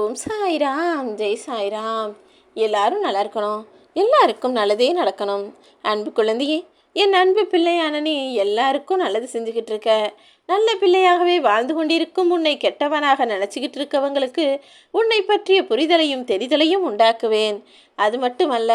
ஓம் சாய்ராம், ஜெய் சாய்ராம். எல்லாரும் நல்லா இருக்கணும், எல்லாருக்கும் நல்லதே நடக்கணும். அன்பு குழந்தையே, என் அன்பு பிள்ளையான நீ எல்லாருக்கும் நல்லது செஞ்சுக்கிட்டு இருக்க. நல்ல பிள்ளையாகவே வாழ்ந்து கொண்டிருக்கும் உன்னை கெட்டவனாக நினச்சிக்கிட்டு இருக்கவங்களுக்கு உன்னை பற்றிய புரிதலையும் தெரிதலையும் உண்டாக்குவேன். அது மட்டுமல்ல,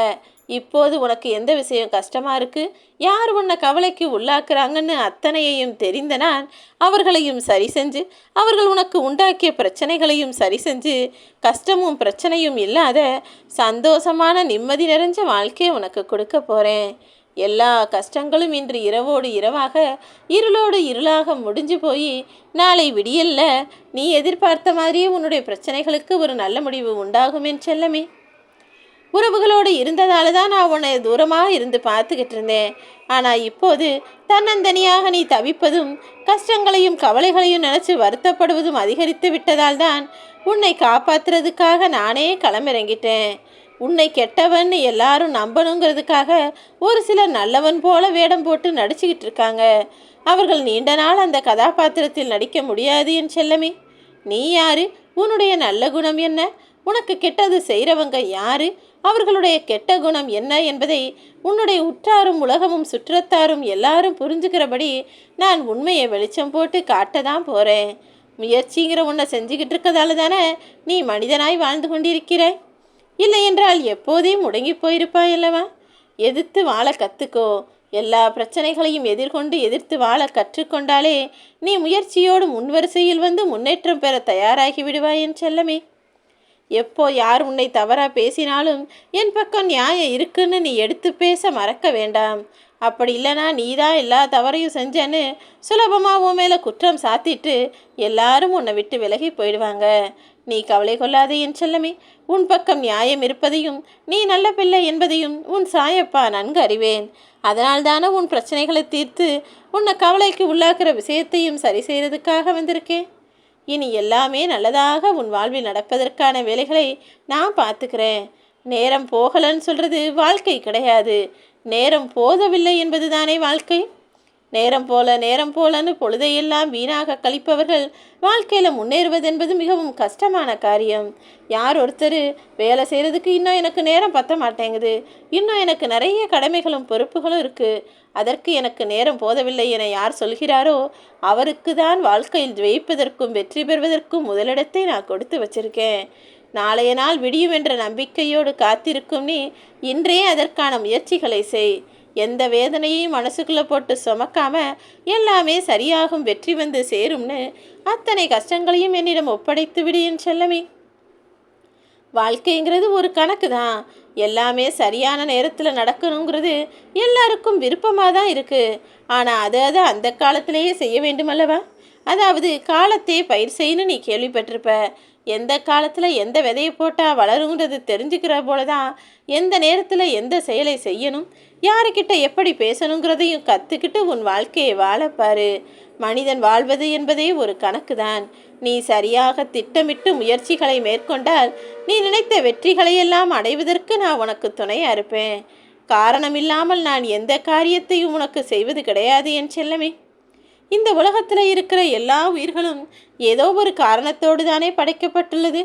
இப்போது உனக்கு எந்த விஷயம் கஷ்டமாக இருக்குது, யார் உன்னை கவலைக்கு உள்ளாக்குறாங்கன்னு அத்தனையையும் தெரிந்த நான் அவர்களையும் சரி செஞ்சு, அவர்கள் உனக்கு உண்டாக்கிய பிரச்சனைகளையும் சரி செஞ்சு, கஷ்டமும் பிரச்சனையும் இல்லாத சந்தோஷமான நிம்மதி நிறைஞ்ச வாழ்க்கையை உனக்கு கொடுக்க போகிறேன். எல்லா கஷ்டங்களும் இன்று இரவோடு இரவாக, இருளோடு இருளாக முடிஞ்சு போய் நாளை விடியல்ல நீ எதிர்பார்த்த மாதிரியே உன்னுடைய பிரச்சனைகளுக்கு ஒரு நல்ல முடிவு உண்டாகும் என் செல்லமே. உறவுகளோடு இருந்ததால தான் நான் உன்னை தூரமாக இருந்து பார்த்துக்கிட்டு இருந்தேன். ஆனால் இப்போது தன்னந்தனியாக நீ தவிப்பதும் கஷ்டங்களையும் கவலைகளையும் நினச்சி வருத்தப்படுவதும் அதிகரித்து விட்டதால் தான் உன்னை காப்பாற்றுறதுக்காக நானே களமிறங்கிட்டேன். உன்னை கெட்டவன் எல்லாரும் நம்பணுங்கிறதுக்காக ஒரு சிலர் நல்லவன் போல வேடம் போட்டு நடிச்சுக்கிட்டு இருக்காங்க. அவர்கள் நீண்ட நாள் அந்த கதாபாத்திரத்தில் நடிக்க முடியாது என் செல்லமே. நீ யாரு? உன்னுடைய நல்ல குணம் என்ன? உனக்கு கெட்டது செய்கிறவங்க யாரு? அவர்களுடைய கெட்ட குணம் என்ன என்பதை உன்னுடைய உற்றாரும் உலகமும் சுற்றத்தாரும் எல்லாரும் புரிஞ்சுக்கிறபடி நான் உண்மையை வெளிச்சம் போட்டு காட்ட தான் போகிறேன். முயற்சிங்கிற உன்னை செஞ்சுக்கிட்டு இருக்கதால தானே நீ மனிதனாய் வாழ்ந்து கொண்டிருக்கிறாய். இல்லை என்றால் எப்போதே முடங்கி போயிருப்பாய் அல்லவா? எதிர்த்து வாழ கற்றுக்கோ. எல்லா பிரச்சனைகளையும் எதிர்த்து வாழ கற்றுக்கொண்டாலே நீ முயற்சியோடு முன்வரிசையில் வந்து முன்னேற்றம் பெற தயாராகி விடுவாய் என் செல்லமே. எப்போ யார் உன்னை தவறாக பேசினாலும் என் பக்கம் நியாயம் இருக்குன்னு நீ எடுத்து பேச மறக்க வேண்டாம். அப்படி இல்லைனா நீதான் எல்லா தவறையும் செஞ்சேன்னு சுலபமாக உன் மேலே குற்றம் சாத்திட்டு எல்லாரும் உன்னை விட்டு விலகி போயிடுவாங்க. நீ கவலை கொள்ளாதே என் செல்லமே. உன் பக்கம் நியாயம் இருப்பதையும் நீ நல்ல பிள்ளை என்பதையும் உன் சாயப்பா நன்கு அறிவேன். அதனால்தானே உன் பிரச்சனைகளை தீர்த்து உன்னை கவலைக்கு உள்ளாக்குற விஷயத்தையும் சரி செய்கிறதுக்காக வந்திருக்கேன். இனி எல்லாமே நல்லதாக உன் வாழ்வில் நடப்பதற்கான வேலைகளை நான் பார்த்துக்கிறேன். நேரம் போகலன்னு சொல்கிறது வாழ்க்கை கிடையாது. நேரம் போதவில்லை என்பது தானே வாழ்க்கை. நேரம் போலன்னு பொழுதையெல்லாம் வீணாக கழிப்பவர்கள் வாழ்க்கையில் முன்னேறுவதென்பது மிகவும் கஷ்டமான காரியம். யார் ஒருத்தர் வேலை செய்கிறதுக்கு இன்னும் எனக்கு நேரம் பத்த மாட்டேங்குது, இன்னும் எனக்கு நிறைய கடமைகளும் பொறுப்புகளும் இருக்குது, அதற்கு எனக்கு நேரம் போதவில்லை என யார் சொல்கிறாரோ அவருக்கு தான் வாழ்க்கையில் ஜெயிப்பதற்கும் வெற்றி பெறுவதற்கும் முதலிடத்தை நான் கொடுத்து வச்சிருக்கேன். நாளைய நாள் விடியும் என்ற நம்பிக்கையோடு காத்திருக்கும் நீ இன்றே அதற்கான முயற்சிகளை செய். எந்த வேதனையையும் மனசுக்குள்ளே போட்டு சுமக்காம எல்லாமே சரியாகும், வெற்றி வந்து சேரும்னு அத்தனை கஷ்டங்களையும் என்னிடம் ஒப்படைத்து விடு என் செல்லமே. வாழ்க்கைங்கிறது ஒரு கணக்கு தான். எல்லாமே சரியான நேரத்தில் நடக்கணுங்கிறது எல்லாருக்கும் விருப்பமாக தான் இருக்குது. ஆனால் அதை அந்த காலத்திலேயே செய்ய வேண்டுமல்லவா? அதாவது காலத்தை பயிர் செய்யணும். நீ கேள்விப்பட்டிருப்ப. எந்த காலத்தில் எந்த விதையை போட்டால் வளருங்கிறது தெரிஞ்சுக்கிற போல தான் எந்த நேரத்தில் எந்த செயலை செய்யணும், யாருக்கிட்ட எப்படி பேசணுங்கிறதையும் கற்றுக்கிட்டு உன் வாழ்க்கையை வாழப்பாரு. மனிதன் வாழ்வது என்பதே ஒரு கணக்கு தான். நீ சரியாக திட்டமிட்டு முயற்சிகளை மேற்கொண்டால் நீ நினைத்த வெற்றிகளையெல்லாம் அடைவதற்கு நான் உனக்கு துணையாக இருப்பேன். காரணமில்லாமல் நான் எந்த காரியத்தையும் உனக்கு செய்வது கிடையாது என் செல்லமே. இந்த உலகத்தில் இருக்கிற எல்லா உயிர்களும் ஏதோ ஒரு காரணத்தோடு தானே படைக்கப்பட்டுள்ளது.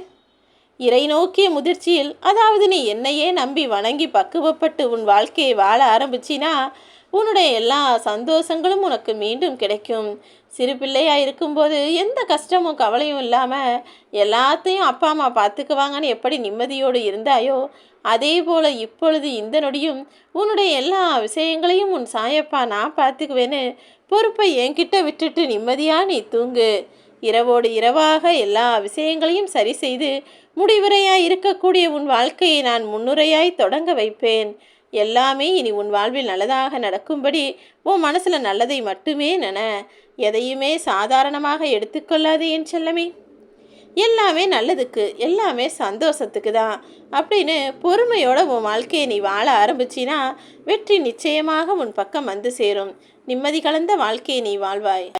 இறை நோக்கிய முதிர்ச்சியில், அதாவது நீ என்னையே நம்பி வணங்கி பக்குவப்பட்டு உன் வாழ்க்கையை வாழ ஆரம்பிச்சினா உன்னுடைய எல்லா சந்தோஷங்களும் உனக்கு மீண்டும் கிடைக்கும். சிறு பிள்ளையாக இருக்கும்போது எந்த கஷ்டமும் கவலையும் இல்லாமல் எல்லாத்தையும் அப்பா அம்மா பார்த்துக்குவாங்கன்னு எப்படி நிம்மதியோடு இருந்தாயோ, அதே போல் இப்பொழுது இந்த நொடியும் உன்னுடைய எல்லா விஷயங்களையும் உன் சாயப்பா நான் பார்த்துக்குவேன்னு பொறுப்பை என்கிட்ட விட்டுட்டு நிம்மதியாக நீ தூங்கு. இரவோடு இரவாக எல்லா விஷயங்களையும் சரி செய்து முடிவுரையாய் இருக்கக்கூடிய உன் வாழ்க்கையை நான் முன்னுரையாய் தொடங்க வைப்பேன். எல்லாமே இனி உன் வாழ்வில் நல்லதாக நடக்கும்படி உன் மனசில் நல்லதை மட்டுமே நென. எதையுமே சாதாரணமாக எடுத்துக்கொள்ளாதே என் செல்லமே. எல்லாமே நல்லதுக்கு, எல்லாமே சந்தோஷத்துக்கு தான் அப்படின்னு பொறுமையோட உன் வாழ்க்கையை நீ வாழ ஆரம்பிச்சினா வெற்றி நிச்சயமாக உன் பக்கம் வந்து சேரும். நிம்மதி கலந்த வாழ்க்கையை நீ வாழ்வாய்.